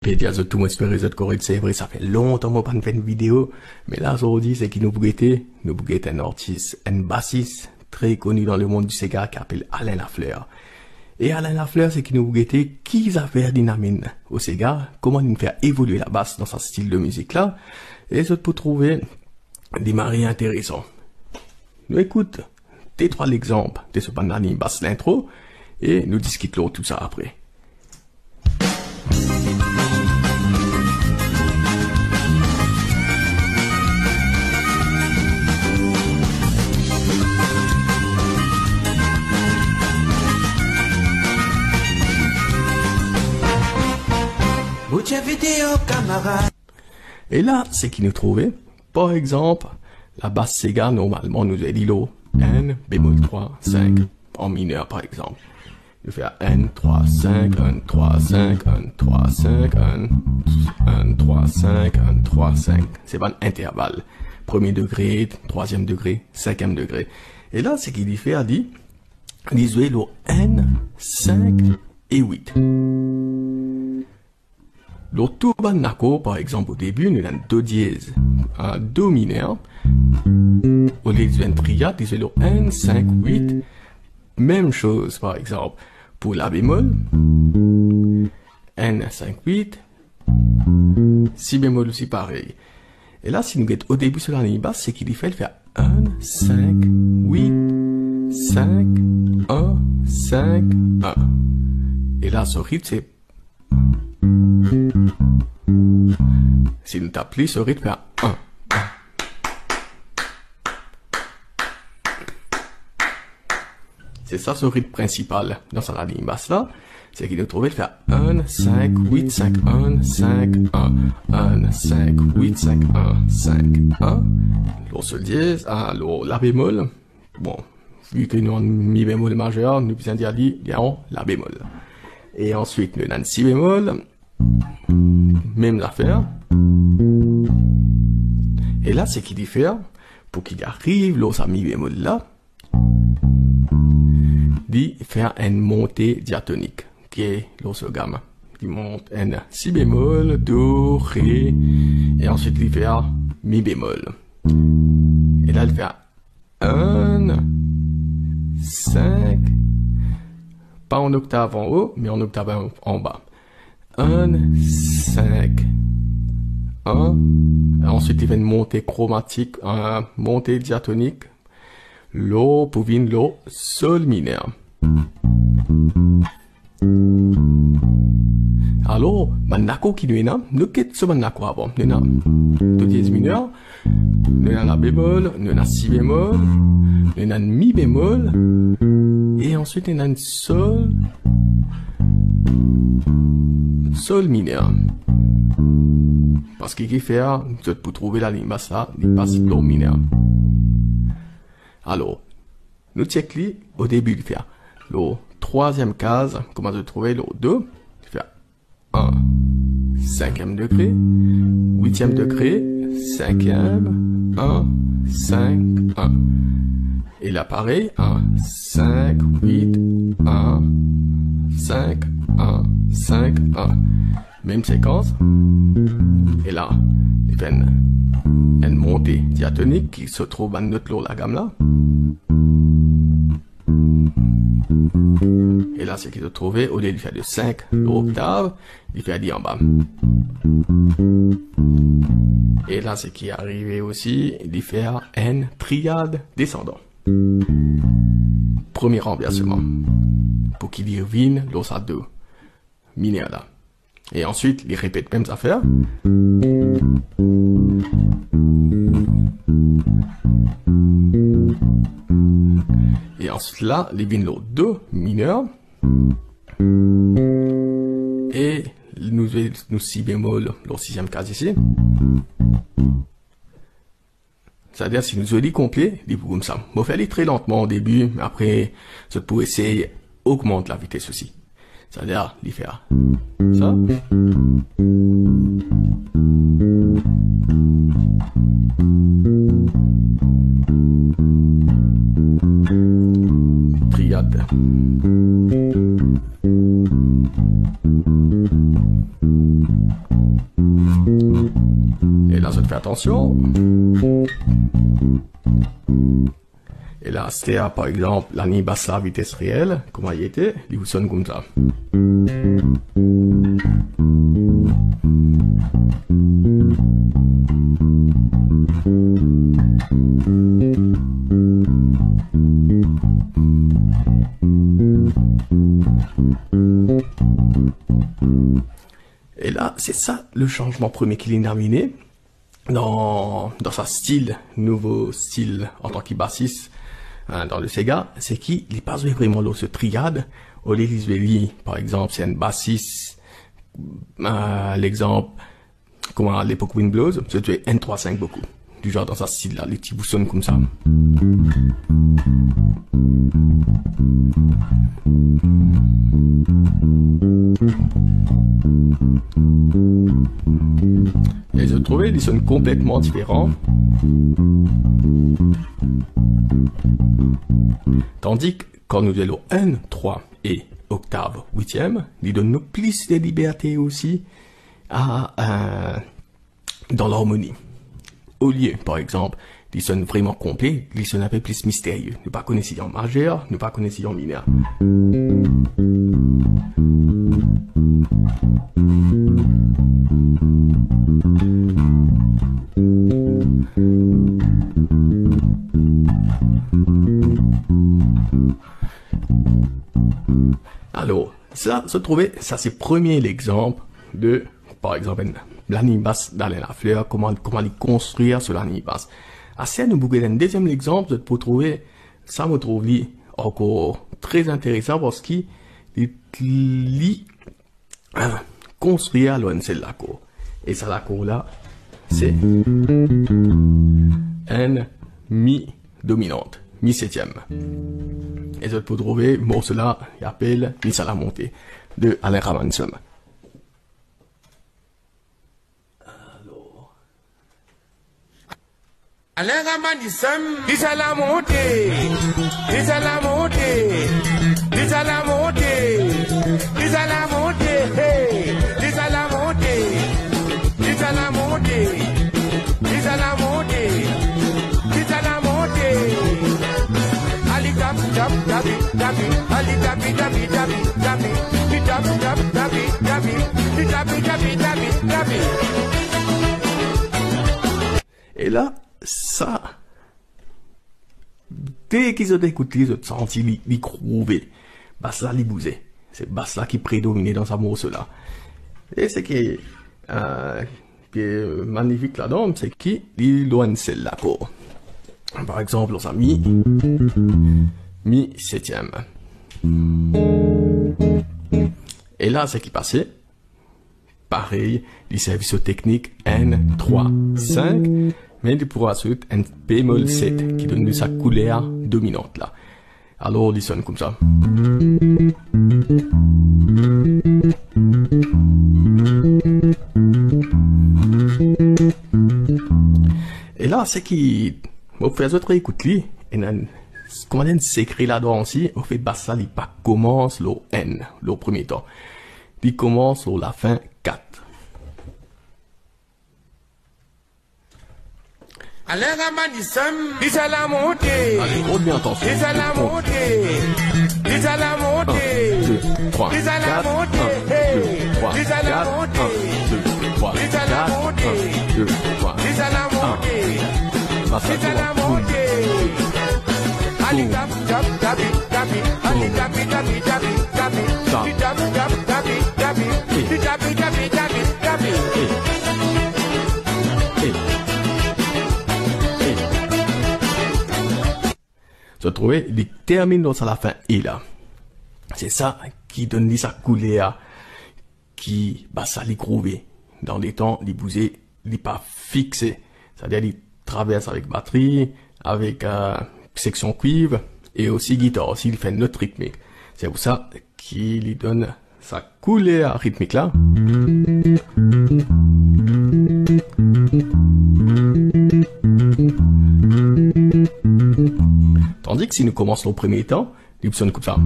Et dire tout moi espérer cette correcte, c'est vrai, ça fait longtemps que je n'ai pas fait une vidéo, mais là, aujourd'hui, c'est qui nous bouguetait un artiste, un bassiste, très connu dans le monde du Sega, qui s'appelle Alain Lafleur. Et Alain Lafleur, c'est qui nous bouguetait qui a fait dynamine au Sega, comment il faire évoluer la basse dans son style de musique là, et ça pour trouver des maris intéressants. Nous écoute, tes trois l'exemple de ce banani basse l'intro, et nous discutons tout ça après. Et là, c'est qui nous trouvait, par exemple, la basse Sega, normalement, nous est l'îlot N, bémol 3, 5, en mineur, par exemple. Je fais N, 3, 5, 1, 3, 5, 1, 3, 5, 1, 3, 5, 1, 3, 5. C'est pas un intervalle. Premier degré, troisième degré, cinquième degré. Et là, c'est qui fait, a dit, jouer le N, 5 et 8. Le tout ban accord, par exemple, au début, nous avons do dièse, un do mineur. Au lieu de une triade, nous avons le N, 5, 8. Même chose, par exemple, pour la bémol. N, 5, 8. Si bémol aussi pareil. Et là, si nous mettons au début sur la ligne basse, c'est qu'il fait le faire 1, 5, 8, 5, 1, 5, 1. Et là, ce rythme, c'est si nous tapons ce rythme à 1. C'est ça ce rythme principal dans sa ligne basse là. C'est qu'il nous trouvait de faire 1, 5, 8, 5, 1, 5, 1. 1, 5, 8, 5, 1, 5, 1. L'or sol dièse, alors la bémol. Bon, vu que nous avons mi bémol majeur, nous pouvons dire la bémol. Et ensuite, nous avons si bémol. Même affaire. Et là, c'est qui diffère pour qu'il arrive là, sa mi bémol là, d'y faire une montée diatonique, qui est l'os gamme. Il monte un si bémol, do, ré, et ensuite il fait mi bémol. Et là, il fait 1, 5, pas en octave en haut, mais en octave en bas. 1, 5, 1. Ensuite, il fait une montée chromatique, une montée diatonique. Lo, pour venir lo, sol mineur. Alors, manako qui nous est là, nous quittons ce manako avant. Nous avons do dièse mineur, nous avons la bémol, nous avons si bémol, nous avons mi bémol, et ensuite nous avons sol mineur. Parce qu'il faut faire, pour trouver la ligne basse là, il passe do mineur. Alors, nous checkons au début de faire le troisième case, comment de trouver le 2, faire 1, 5e degré, 8e degré, 5e, 1, 5, 1. Et là pareil, 1, 5, 8, 1, 5, 1, 5, 1. Même séquence. Et là, il fait une montée diatonique qui se trouve dans notre la gamme là. Et là, c'est qu'il se trouvait, au lieu de faire de 5 octaves, il fait 10 en bas. Et là, c'est qu'il est arrivé aussi, il fait une triade descendant. Premier renversement. Pour qu'il y revienne, l'os à 2 mineur là. Et ensuite, il répète même affaire. Et ensuite là, il vient le 2 mineur. Et nous si bémol, le 6e case ici. C'est-à-dire, si nous dit complet, il faut comme ça. Bon, faire très lentement au début, mais après, ça pour essayer, augmente la vitesse aussi. C'est-à-dire, il fait ça. Triade. Fais attention. Et là, c'était par exemple la ligne basse à vitesse réelle, comment il était, il vous sonne comme ça. Et là, c'est ça le changement premier qu'il est terminé dans sa style, nouveau style en tant que bassiste dans le Sega, c'est qu'il passe vraiment dans ce triade. Au lieu de par exemple, c'est un bassiste, l'exemple, comment à l'époque Wind Blows, c'était N3-5 beaucoup, du genre dans sa style là, les petits bouts sonnent comme ça. Et je trouvais ils sonnent complètement différents. Tandis que quand nous allons 1, 3 et octave 8e, ils donnent nous plus de liberté aussi dans l'harmonie. Au lieu, par exemple, ils sonnent vraiment complets, ils sonnent un peu plus mystérieux. Nous pas connaissons en majeur, nous pas connaissons en mineur. Alors, ça, se trouvait, ça c'est premier l'exemple de, par exemple, la ligne basse d'Alain Lafleur, comment les construire sur la ligne basse. À ça, nous bouquons un deuxième exemple, pour trouver, ça me trouve encore très intéressant parce qu'il construire l'ONCL l'accord. Et ça, l'accord là, c'est un mi dominante, mi septième. Et je peux trouver, bon, cela, il appelle Miss à la montée de Alain Ramanson. Alain Ramanson, Miss à la montée, Miss à la montée, Miss à la montée, Miss à la montée, hey, Miss à la montée, Miss à la montée, Miss à la montée, Miss à la montée. Ali tap tap tabi tabi, Ali tabi tabi tabi tabi, Di tap tap tabi tabi, Di tabi tabi tabi tabi. Et là, ça, dès qu'ils ont écouté, ils ont senti les grouver. Basse là, les bouser. C'est basse là qui prédominait dans sa morceau là. Et ce qui est magnifique là-dedans, c'est qu'il loin celle là, quoi. Par exemple, on a mi septième. Et là, ce qui passait, pareil, les services techniques N, 3, 5, mais il pourra ensuite un bémol 7 qui donne sa couleur dominante là. Alors, il sonne comme ça. Et là, c'est qui, on fait autre écoute li, et comment on s'écrit là-dedans aussi, on fait basse ça, il pas commence le N, le premier temps. Il commence au la fin 4. Alain Ramanson, Miss à la montée, Allez, on bien attention. Miss à la montée, Miss à la montée, 2, 3, Miss à la 4, montée, 1, 2, 3, Miss à la 4, 1, montée, 2, 3, Miss à la 4, montée, 1, 2, 3, Miss à la montée, Basse Miss à la là, boum, montée. Ali tap tap tabi tabi, Ali tabi tabi tabi tabi, Tap. Di tap tap tabi tabi, Di tabi tabi tabi tabi. Se trouver, il termine dans la fin et là. C'est ça qui donne sa couleur, qui, bah, ça les grouver. Dans les temps, les bousées, les pas fixés. C'est-à-dire, les traverse avec batterie, avec, section cuivre, et aussi guitare, aussi, il fait une autre rythmique. C'est pour ça qu'il lui donne sa couleur rythmique là. Tandis que si nous commençons au premier temps, il sonne comme ça.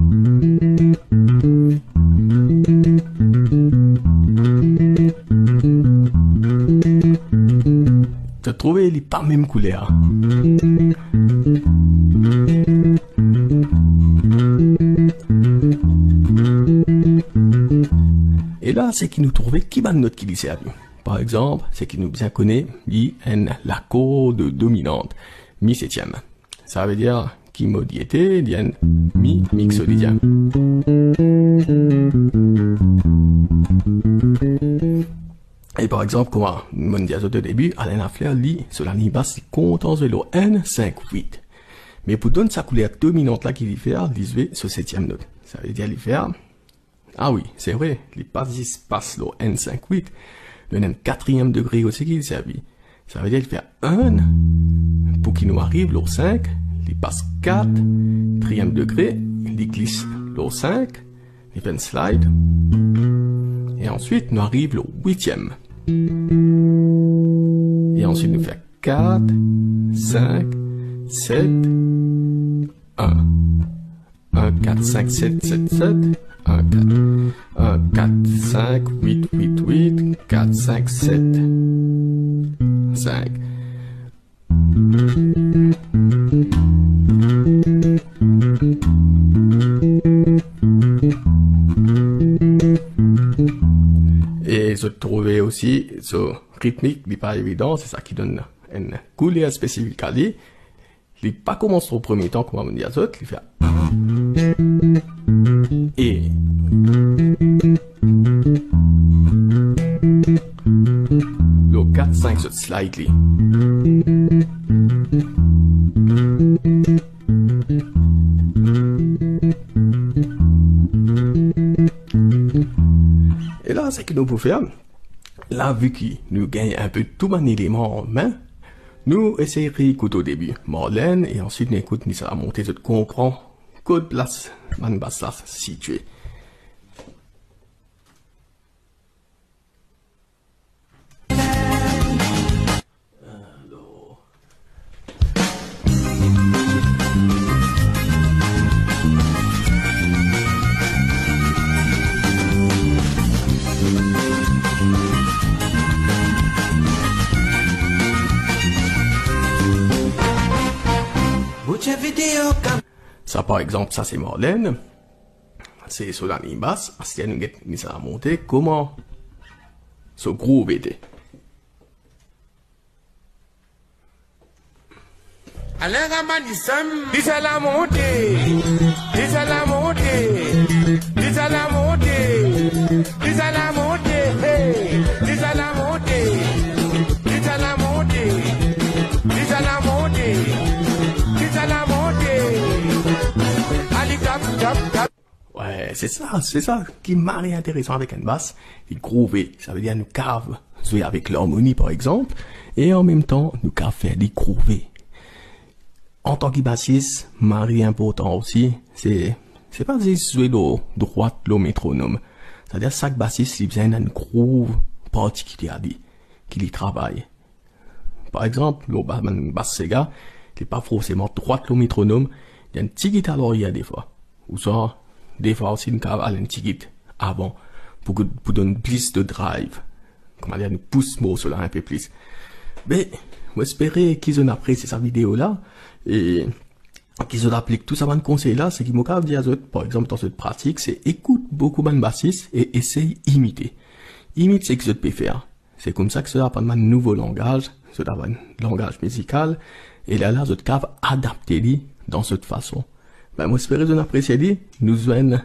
trouvé les pas même couleur. Et là, c'est qui nous trouvait qui va note qui lui servi. Par exemple, c'est qui nous bien connaît, la corde dominante, mi septième. Ça veut dire qui modiété, dien, mi mixolidien. Et par exemple, comme on dit au début, Alain Lafleur lit sur la ligne basse, il compte en vélo N, 5, 8. Mais pour donner sa couleur dominante là qu'il y fait, il jouer sur septième note. Ça veut dire il faire, ah oui, c'est vrai, il passe le N, 5, 8. Le N, quatrième degré aussi qu'il servi. Ça veut dire il fait 1, pour qu'il nous arrive le 5, il passe 4, 3e degré, il glisse le 5, il fait un slide. Et ensuite, nous arrive le 8e. Et ensuite, nous fait 4, 5, 7, 1. 1, 4, 5, 7, 7, 7. 1, 4. 1, 4, 5, 8, 8, 8. 4, 5, 7. 5. Et je trouvais aussi ce rythmique, il n'est pas évident, c'est ça qui donne une couleur spécifique à lui. Il n'est pas commencé au premier temps, comme on dit à l'autre, il fait et le 4, 5 se slightly. Et là, c'est que nous pouvons faire. Là, vu qu'il nous gagne un peu tout mon élément en main, nous essayons d'écouter au début Marlène et ensuite nous écoutons, ça va monter, je comprends quelle place man basse là située. Ça, par exemple, ça c'est Marlène. C'est sur la ligne basse. Parce qu'elle nous a monté comment ce groove était. Alain Ramanissam, dis à la montée, dis à la montée, dis à la montée, dis à la montée, hey, dis à la montée, dis à la montée, dis à la montée, dis à la montée, allez cap, cap, cap. Ouais, c'est ça qui m'a intéressant avec une basse. Il groover, ça veut dire nous cave jouer avec l'harmonie par exemple, et en même temps nous cave faire des groover. En tant que bassiste, mari important aussi, c'est pas juste jouer de droite le métronome. C'est-à-dire chaque bassiste il besoin d'un groove particulier à lui, qui lui travaille. Par exemple, le basse Sega, il n'est pas forcément droite le métronome, il y a un petit guitare à l'arrière des fois. Ou ça, des fois aussi une cave à un petit guitare avant, pour donner plus de drive. Comment dire, nous pousse mot cela un peu plus. Mais, j'espère qu'ils ont apprécié cette vidéo-là, et qu'ils ont appliqué tout ça dans le conseil-là, c'est qu'ils m'ont dit à eux, par exemple, dans cette pratique, c'est écoute beaucoup de bassistes et essaye imiter. Imite ce que je peux faire. C'est comme ça que ça apprend un nouveau langage, ça un langage musical, et là, je cave adapter dans cette façon. Ben, moi, j'espère qu'ils ont apprécié, nous joignent